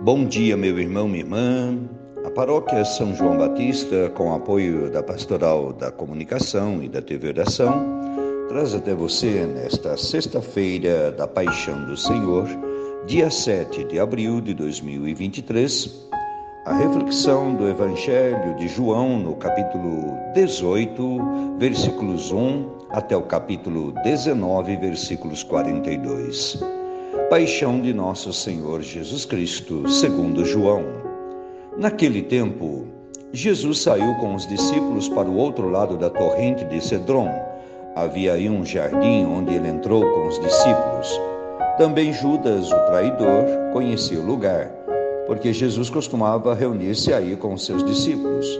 Bom dia, meu irmão, minha irmã. A paróquia São João Batista, com apoio da Pastoral da Comunicação e da TV Oração, traz até você, nesta sexta-feira da Paixão do Senhor, dia 7 de abril de 2023, a reflexão do Evangelho de João no capítulo 18, versículos 1 até o capítulo 19, versículos 42. Paixão de Nosso Senhor Jesus Cristo, segundo João. Naquele tempo, Jesus saiu com os discípulos para o outro lado da torrente de Cedron. Havia aí um jardim onde ele entrou com os discípulos. Também Judas, o traidor, conhecia o lugar, porque Jesus costumava reunir-se aí com os seus discípulos.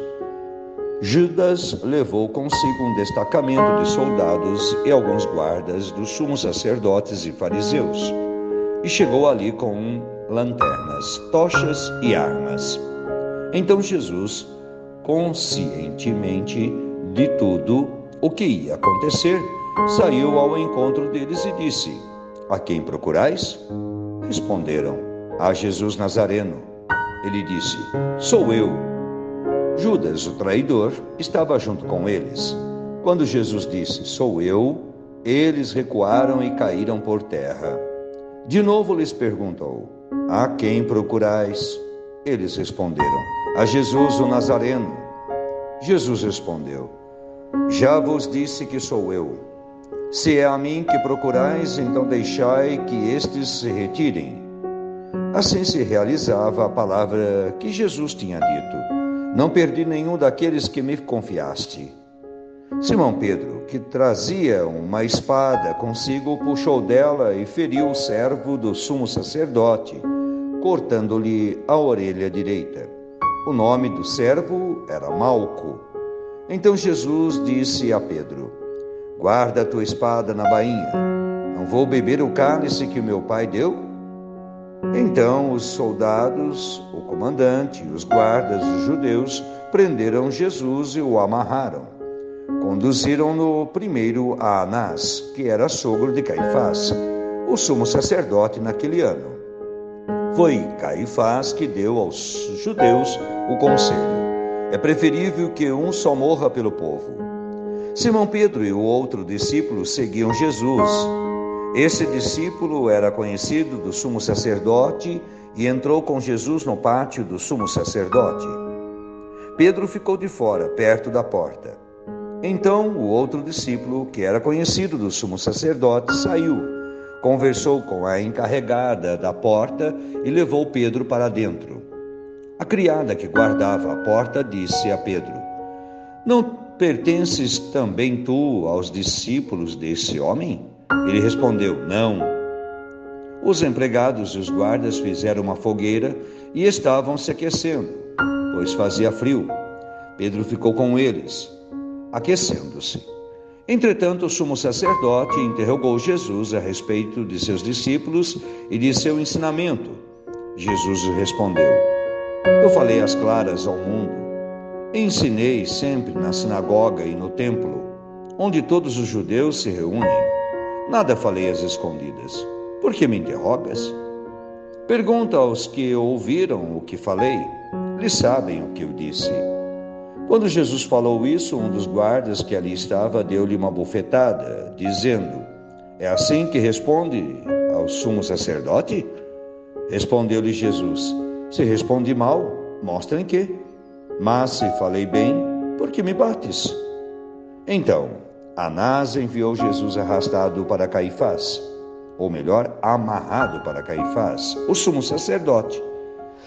Judas levou consigo um destacamento de soldados e alguns guardas dos sumos sacerdotes e fariseus, e chegou ali com lanternas, tochas e armas. Então Jesus, conscientemente de tudo o que ia acontecer, saiu ao encontro deles e disse: "A quem procurais?" Responderam: "A Jesus Nazareno." Ele disse: "Sou eu." Judas, o traidor, estava junto com eles. Quando Jesus disse: "Sou eu," eles recuaram e caíram por terra. De novo lhes perguntou: "A quem procurais?" Eles responderam: "A Jesus o Nazareno." Jesus respondeu: "Já vos disse que sou eu. Se é a mim que procurais, então deixai que estes se retirem." Assim se realizava a palavra que Jesus tinha dito: "Não perdi nenhum daqueles que me confiaste." Simão Pedro, que trazia uma espada consigo, puxou dela e feriu o servo do sumo sacerdote, cortando-lhe a orelha direita. O nome do servo era Malco. Então Jesus disse a Pedro: "Guarda a tua espada na bainha. Não vou beber o cálice que meu pai deu?" Então os soldados, o comandante e os guardas dos judeus prenderam Jesus e o amarraram. Conduziram-no primeiro a Anás, que era sogro de Caifás, o sumo sacerdote naquele ano. Foi Caifás que deu aos judeus o conselho: é preferível que um só morra pelo povo. Simão Pedro e o outro discípulo seguiam Jesus. Esse discípulo era conhecido do sumo sacerdote e entrou com Jesus no pátio do sumo sacerdote. Pedro ficou de fora, perto da porta. Então o outro discípulo, que era conhecido do sumo sacerdote, saiu, conversou com a encarregada da porta e levou Pedro para dentro. A criada que guardava a porta disse a Pedro: "Não pertences também tu aos discípulos desse homem?" Ele respondeu: "Não." Os empregados e os guardas fizeram uma fogueira e estavam se aquecendo, pois fazia frio. Pedro ficou com eles, aquecendo-se. Entretanto, o sumo sacerdote interrogou Jesus a respeito de seus discípulos e de seu ensinamento. Jesus respondeu: "Eu falei às claras ao mundo. Ensinei sempre na sinagoga e no templo, onde todos os judeus se reúnem. Nada falei às escondidas. Por que me interrogas? Pergunta aos que ouviram o que falei. Eles sabem o que eu disse." Quando Jesus falou isso, um dos guardas que ali estava deu-lhe uma bofetada, dizendo: "É assim que responde ao sumo sacerdote?" Respondeu-lhe Jesus: "Se respondi mal, mostra em quê. Mas se falei bem, por que me bates?" Então, Anás enviou Jesus arrastado para Caifás, ou melhor, amarrado para Caifás, o sumo sacerdote.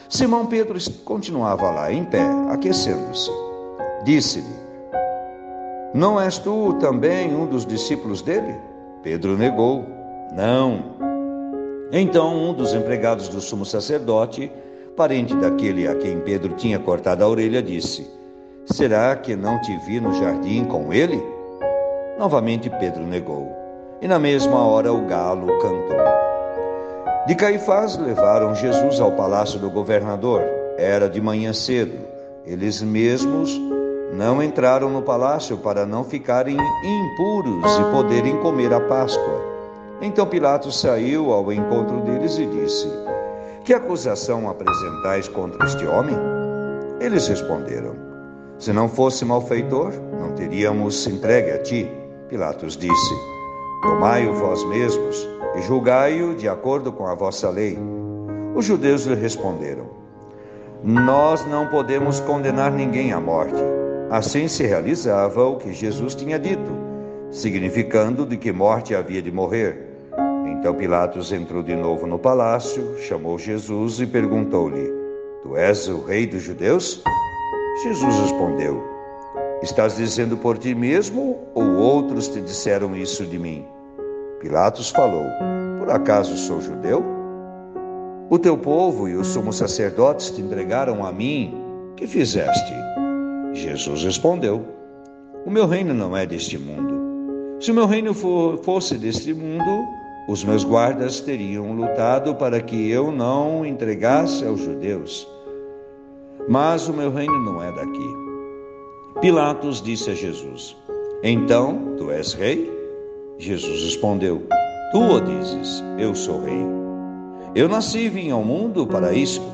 Simão Pedro continuava lá, em pé, aquecendo-se. Disse-lhe: "Não és tu também um dos discípulos dele?" Pedro negou: "Não." Então um dos empregados do sumo sacerdote, parente daquele a quem Pedro tinha cortado a orelha, disse: "Será que não te vi no jardim com ele?" Novamente Pedro negou, e na mesma hora o galo cantou. De Caifás levaram Jesus ao palácio do governador. Era de manhã cedo. Eles mesmos não entraram no palácio para não ficarem impuros e poderem comer a Páscoa. Então Pilatos saiu ao encontro deles e disse: Que acusação apresentais contra este homem? Eles responderam: Se não fosse malfeitor, não teríamos entregue a ti. Pilatos disse: Tomai-o vós mesmos e julgai-o de acordo com a vossa lei. Os judeus lhe responderam: Nós não podemos condenar ninguém à morte. Assim se realizava o que Jesus tinha dito, significando de que morte havia de morrer. Então Pilatos entrou de novo no palácio, chamou Jesus e perguntou-lhe: Tu és o rei dos judeus? Jesus respondeu: Estás dizendo por ti mesmo ou outros te disseram isso de mim? Pilatos falou: Por acaso sou judeu? O teu povo e os sumos sacerdotes te entregaram a mim. Que fizeste? Jesus respondeu: O meu reino não é deste mundo. Se o meu reino fosse deste mundo, os meus guardas teriam lutado para que eu não entregasse aos judeus. Mas o meu reino não é daqui. Pilatos disse a Jesus: Então, tu és rei? Jesus respondeu: Tu o dizes, eu sou rei. Eu nasci e vim ao mundo para isto,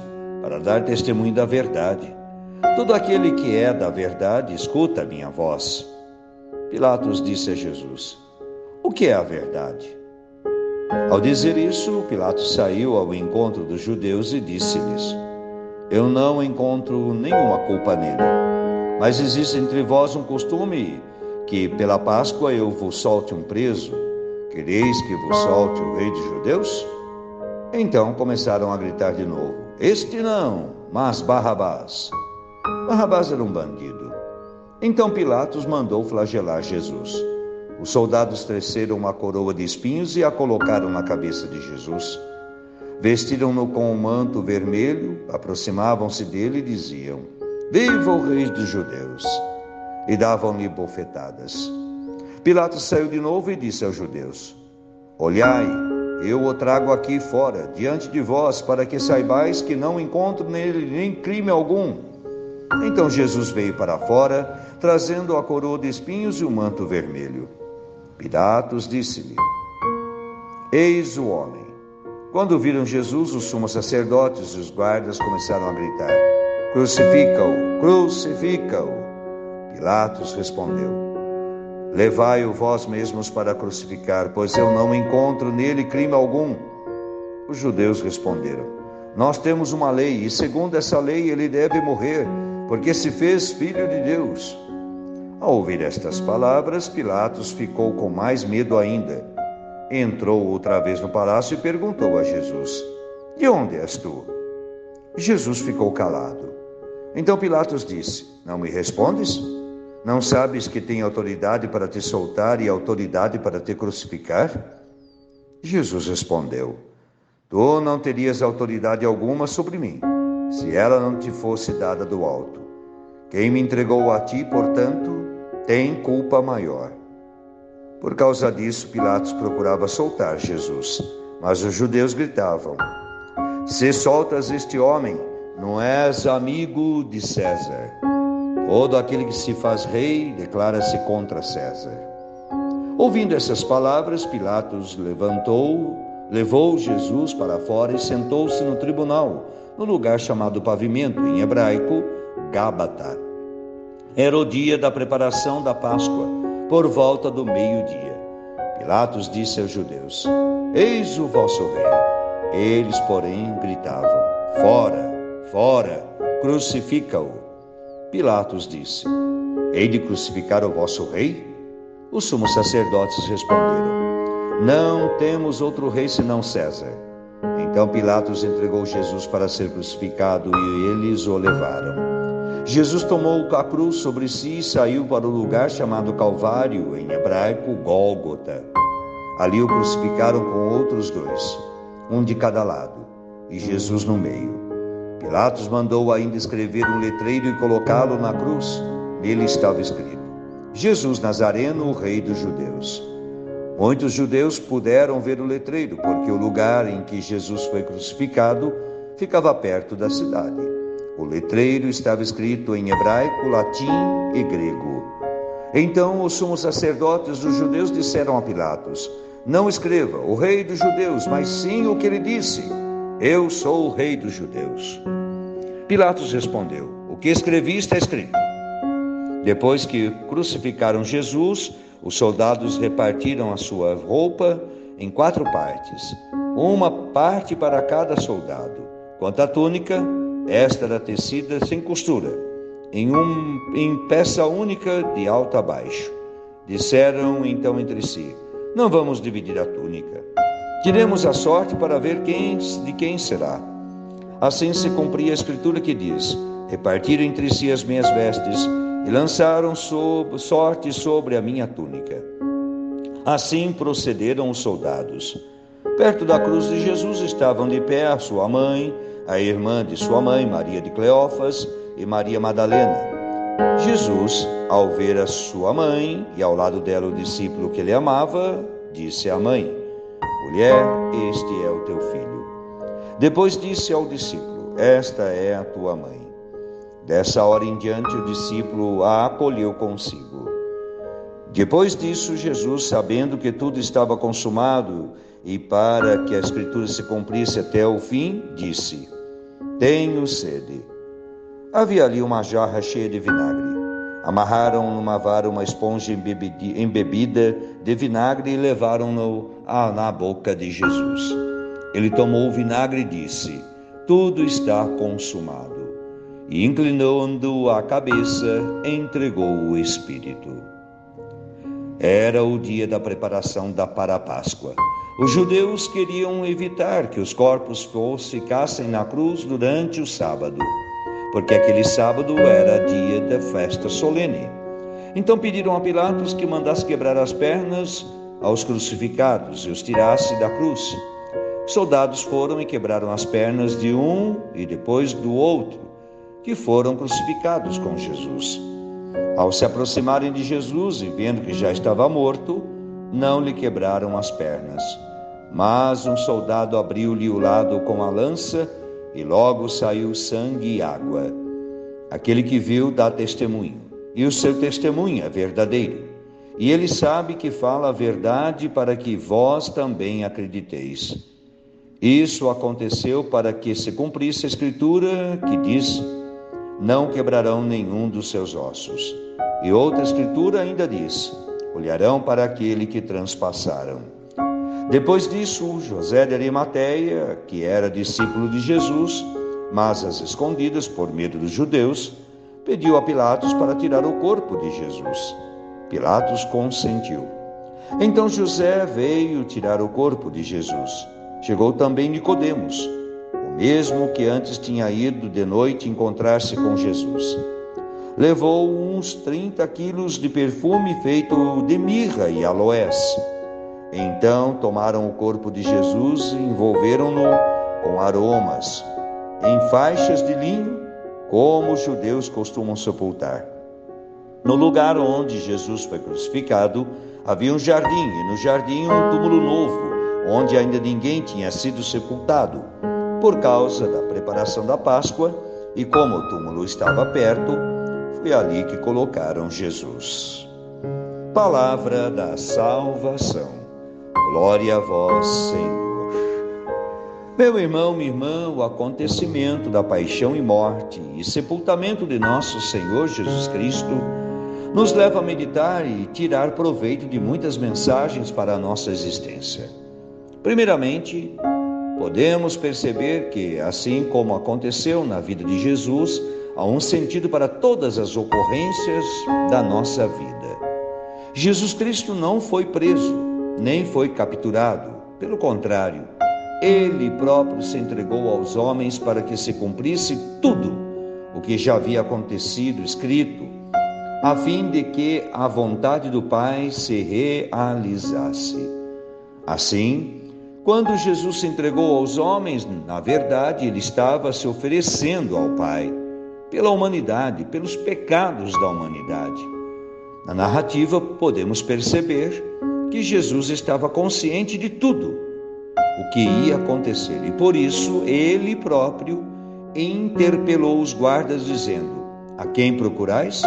para dar testemunho da verdade. Todo aquele que é da verdade escuta a minha voz. Pilatos disse a Jesus: O que é a verdade? Ao dizer isso, Pilatos saiu ao encontro dos judeus e disse-lhes: Eu não encontro nenhuma culpa nele, mas existe entre vós um costume que pela Páscoa eu vos solte um preso. Quereis que vos solte o rei dos judeus? Então começaram a gritar de novo: Este não, mas Barrabás. Barrabás era um bandido. Então Pilatos mandou flagelar Jesus. Os soldados teceram uma coroa de espinhos e a colocaram na cabeça de Jesus. Vestiram-no com um manto vermelho, aproximavam-se dele e diziam: Viva o rei dos judeus! E davam-lhe bofetadas. Pilatos saiu de novo e disse aos judeus: Olhai, eu o trago aqui fora, diante de vós, para que saibais que não encontro nele nem crime algum. Então Jesus veio para fora, trazendo a coroa de espinhos e o manto vermelho. Pilatos disse-lhe: Eis o homem. Quando viram Jesus, os sumos sacerdotes e os guardas começaram a gritar: Crucifica-o! Crucifica-o! Pilatos respondeu: Levai-o vós mesmos para crucificar, pois eu não encontro nele crime algum. Os judeus responderam: Nós temos uma lei, e segundo essa lei ele deve morrer, porque se fez filho de Deus. Ao ouvir estas palavras, Pilatos ficou com mais medo ainda. Entrou outra vez no palácio e perguntou a Jesus: De onde és tu? Jesus ficou calado. Então Pilatos disse: Não me respondes? Não sabes que tenho autoridade para te soltar e autoridade para te crucificar? Jesus respondeu: Tu não terias autoridade alguma sobre mim, se ela não te fosse dada do alto. Quem me entregou a ti, portanto, tem culpa maior. Por causa disso, Pilatos procurava soltar Jesus, mas os judeus gritavam: Se soltas este homem, não és amigo de César. Todo aquele que se faz rei declara-se contra César. Ouvindo essas palavras, Pilatos levou Jesus para fora e sentou-se no tribunal, no lugar chamado Pavimento, em hebraico, Gábata. Era o dia da preparação da Páscoa, por volta do meio-dia. Pilatos disse aos judeus: Eis o vosso rei. Eles, porém, gritavam: Fora, fora, crucifica-o. Pilatos disse: Hei de crucificar o vosso rei? Os sumos sacerdotes responderam: Não temos outro rei senão César. Então Pilatos entregou Jesus para ser crucificado e eles o levaram. Jesus tomou a cruz sobre si e saiu para o lugar chamado Calvário, em hebraico Gólgota. Ali o crucificaram com outros dois, um de cada lado, e Jesus no meio. Pilatos mandou ainda escrever um letreiro e colocá-lo na cruz. Nele estava escrito: Jesus Nazareno, o rei dos judeus. Muitos judeus puderam ver o letreiro, porque o lugar em que Jesus foi crucificado ficava perto da cidade. O letreiro estava escrito em hebraico, latim e grego. Então os sumos sacerdotes dos judeus disseram a Pilatos: Não escreva, o rei dos judeus, mas sim o que ele disse. Eu sou o rei dos judeus. Pilatos respondeu: o que escrevi está escrito. Depois que crucificaram Jesus, os soldados repartiram a sua roupa em 4 partes, uma parte para cada soldado. Quanto à túnica, esta era tecida sem costura, em peça única de alto a baixo. Disseram então entre si: não vamos dividir a túnica. Tiremos a sorte para ver de quem será. Assim se cumpria a escritura que diz: repartiram entre si as minhas vestes e lançaram sorte sobre a minha túnica. Assim procederam os soldados. Perto da cruz de Jesus estavam de pé a sua mãe, a irmã de sua mãe, Maria de Cleófas, e Maria Madalena. Jesus, ao ver a sua mãe e ao lado dela o discípulo que ele amava, disse à mãe: mulher, este é o teu filho. Depois disse ao discípulo: esta é a tua mãe. Dessa hora em diante o discípulo a acolheu consigo. Depois disso, Jesus, sabendo que tudo estava consumado e para que a escritura se cumprisse até o fim, disse: tenho sede. Havia ali uma jarra cheia de vinagre. Amarraram numa vara uma esponja embebida de vinagre e levaram-no na boca de Jesus. Ele tomou o vinagre e disse: tudo está consumado. E inclinando a cabeça, entregou o Espírito. Era o dia da preparação para a Páscoa. Os judeus queriam evitar que os corpos ficassem na cruz durante o sábado, porque aquele sábado era dia da festa solene. Então pediram a Pilatos que mandasse quebrar as pernas aos crucificados e os tirasse da cruz. Os soldados foram e quebraram as pernas de um e depois do outro, que foram crucificados com Jesus. Ao se aproximarem de Jesus e vendo que já estava morto, não lhe quebraram as pernas. Mas um soldado abriu-lhe o lado com a lança e logo saiu sangue e água. Aquele que viu dá testemunho, e o seu testemunho é verdadeiro. E ele sabe que fala a verdade para que vós também acrediteis. Isso aconteceu para que se cumprisse a escritura que diz: não quebrarão nenhum dos seus ossos. E outra escritura ainda diz: olharão para aquele que transpassaram. Depois disso, José de Arimateia, que era discípulo de Jesus, mas às escondidas por medo dos judeus, pediu a Pilatos para tirar o corpo de Jesus. Pilatos consentiu. Então José veio tirar o corpo de Jesus. Chegou também Nicodemos, o mesmo que antes tinha ido de noite encontrar-se com Jesus. Levou uns 30 quilos de perfume feito de mirra e aloés. Então tomaram o corpo de Jesus e envolveram-no com aromas, em faixas de linho, como os judeus costumam sepultar. No lugar onde Jesus foi crucificado, havia um jardim, e no jardim um túmulo novo, onde ainda ninguém tinha sido sepultado, por causa da preparação da Páscoa, e como o túmulo estava perto, foi ali que colocaram Jesus. Palavra da salvação. Glória a vós, Senhor. Meu irmão, minha irmã, o acontecimento da paixão e morte e sepultamento de nosso Senhor Jesus Cristo nos leva a meditar e tirar proveito de muitas mensagens para a nossa existência. Primeiramente, podemos perceber que, assim como aconteceu na vida de Jesus, há um sentido para todas as ocorrências da nossa vida. Jesus Cristo não foi preso, nem foi capturado. Pelo contrário, Ele próprio se entregou aos homens para que se cumprisse tudo o que já havia acontecido, escrito, a fim de que a vontade do Pai se realizasse. Assim, quando Jesus se entregou aos homens, na verdade, Ele estava se oferecendo ao Pai, pela humanidade, pelos pecados da humanidade. Na narrativa, podemos perceber que Jesus estava consciente de tudo o que ia acontecer, e por isso Ele próprio interpelou os guardas, dizendo: a quem procurais?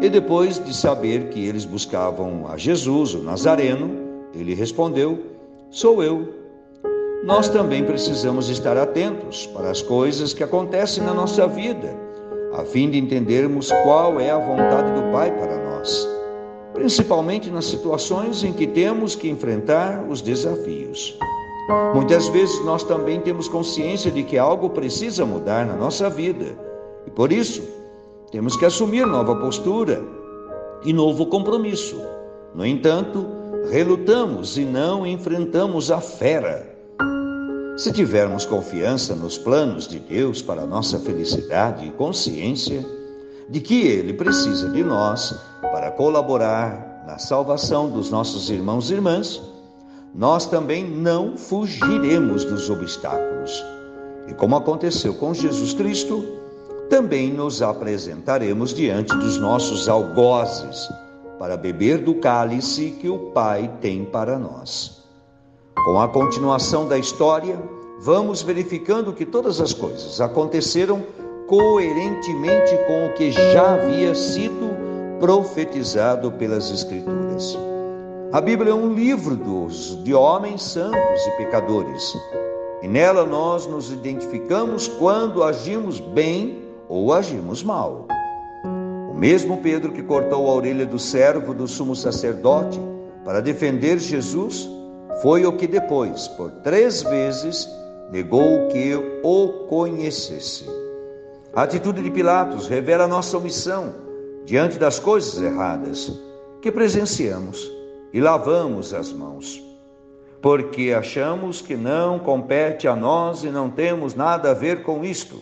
E depois de saber que eles buscavam a Jesus, o Nazareno, ele respondeu: sou eu. nós também precisamos estar atentos para as coisas que acontecem na nossa vida, a fim de entendermos qual é a vontade do Pai para nós, principalmente nas situações em que temos que enfrentar os desafios. Muitas vezes nós também temos consciência de que algo precisa mudar na nossa vida e, por isso, temos que assumir nova postura e novo compromisso. No entanto, relutamos e não enfrentamos a fera. Se tivermos confiança nos planos de Deus para a nossa felicidade e consciência de que Ele precisa de nós para colaborar na salvação dos nossos irmãos e irmãs, nós também não fugiremos dos obstáculos. E como aconteceu com Jesus Cristo, também nos apresentaremos diante dos nossos algozes para beber do cálice que o Pai tem para nós. Com a continuação da história, vamos verificando que todas as coisas aconteceram coerentemente com o que já havia sido profetizado pelas Escrituras. A Bíblia é um livro de homens santos e pecadores, e nela nós nos identificamos quando agimos bem ou agimos mal. O mesmo Pedro que cortou a orelha do servo do sumo sacerdote para defender Jesus, foi o que depois, por 3 vezes, negou que o conhecesse. A atitude de Pilatos revela a nossa omissão diante das coisas erradas que presenciamos e lavamos as mãos, porque achamos que não compete a nós e não temos nada a ver com isto.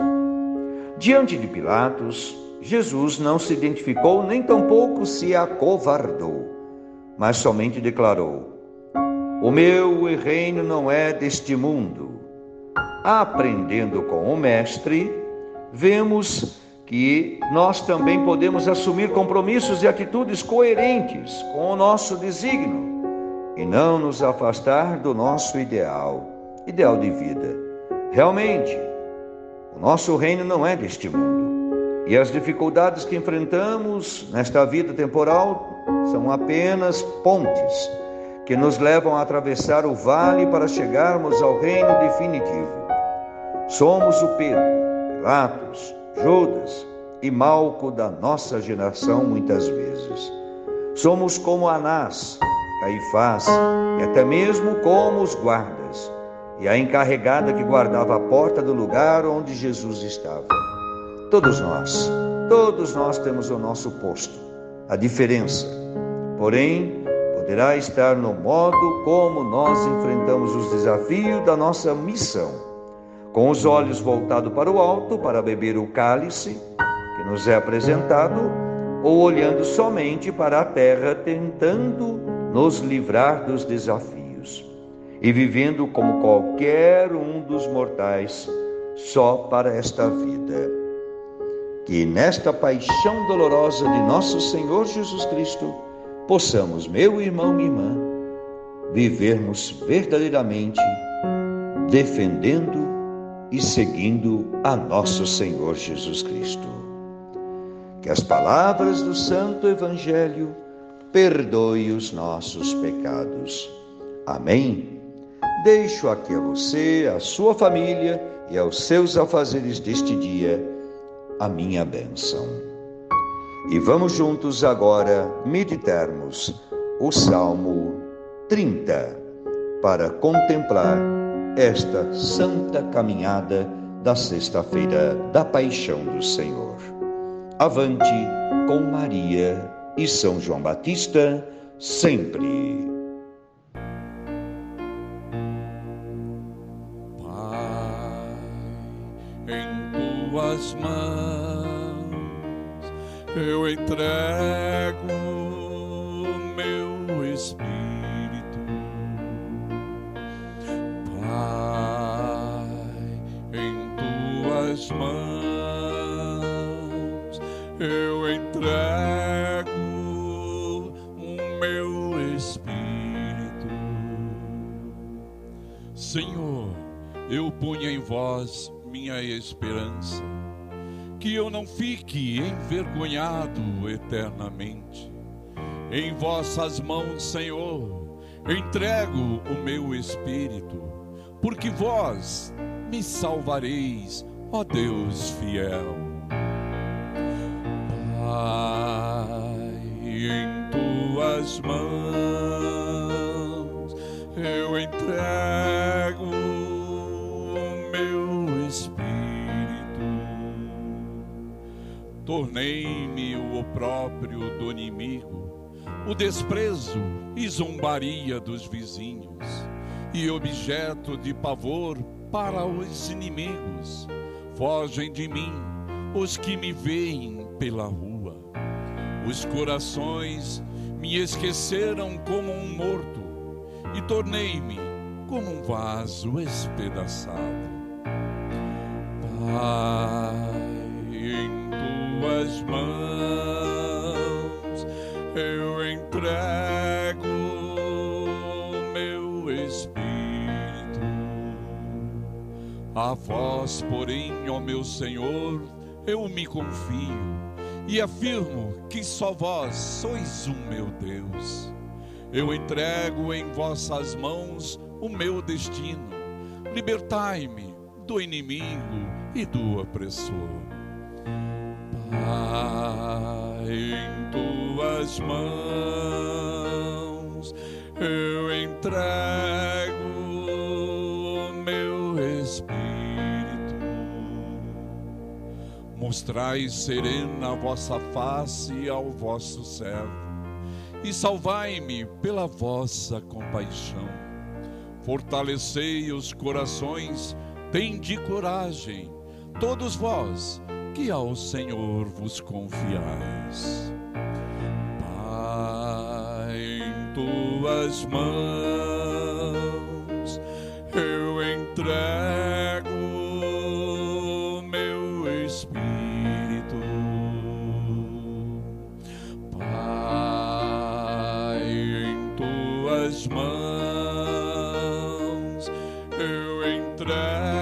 Diante de Pilatos, Jesus não se identificou nem tampouco se acovardou, mas somente declarou: "O meu reino não é deste mundo." Aprendendo com o Mestre, vemos que nós também podemos assumir compromissos e atitudes coerentes com o nosso desígnio e não nos afastar do nosso ideal de vida. Realmente, o nosso reino não é deste mundo e as dificuldades que enfrentamos nesta vida temporal são apenas pontes que nos levam a atravessar o vale para chegarmos ao reino definitivo. Somos o Pedro, Pilatos, Judas e Malco da nossa geração muitas vezes. Somos como Anás, Caifás e até mesmo como os guardas e a encarregada que guardava a porta do lugar onde Jesus estava. Todos nós temos o nosso posto. A diferença, porém, poderá estar no modo como nós enfrentamos os desafios da nossa missão, com os olhos voltados para o alto para beber o cálice que nos é apresentado, ou olhando somente para a terra tentando nos livrar dos desafios e vivendo como qualquer um dos mortais só para esta vida. Que nesta paixão dolorosa de nosso Senhor Jesus Cristo possamos, meu irmão, minha irmã, vivermos verdadeiramente defendendo e seguindo a nosso Senhor Jesus Cristo. Que as palavras do Santo Evangelho perdoe os nossos pecados. Amém? Deixo aqui a você, a sua família e aos seus afazeres deste dia a minha bênção. E vamos juntos agora meditarmos o Salmo 30 para contemplar esta santa caminhada da sexta-feira da Paixão do Senhor. Avante com Maria e São João Batista, sempre. Pai, em tuas mãos eu entrego meu espírito. Tuas mãos eu entrego o meu espírito. Senhor, eu ponho em vós minha esperança, que eu não fique envergonhado eternamente. Em vossas mãos, Senhor, entrego o meu espírito, porque vós me salvareis, ó Deus fiel. Pai, em tuas mãos eu entrego o meu espírito. Tornei-me o opróbrio do inimigo, o desprezo e zombaria dos vizinhos, e objeto de pavor para os inimigos. Fogem de mim os que me veem pela rua. Os corações me esqueceram como um morto, e tornei-me como um vaso espedaçado. Pai, em tuas mãos eu entrego o meu espírito. A vós, porém, ó meu Senhor, eu me confio e afirmo que só vós sois o meu Deus. Eu entrego em vossas mãos o meu destino. Libertai-me do inimigo e do opressor. Pai, em tuas mãos eu entrego o meu espírito. Mostrai serena a vossa face ao vosso servo, e salvai-me pela vossa compaixão. Fortalecei os corações, tende coragem, todos vós que ao Senhor vos confiais. Pai, em tuas mãos eu entrego o meu espírito. Pai, em tuas mãos eu entrego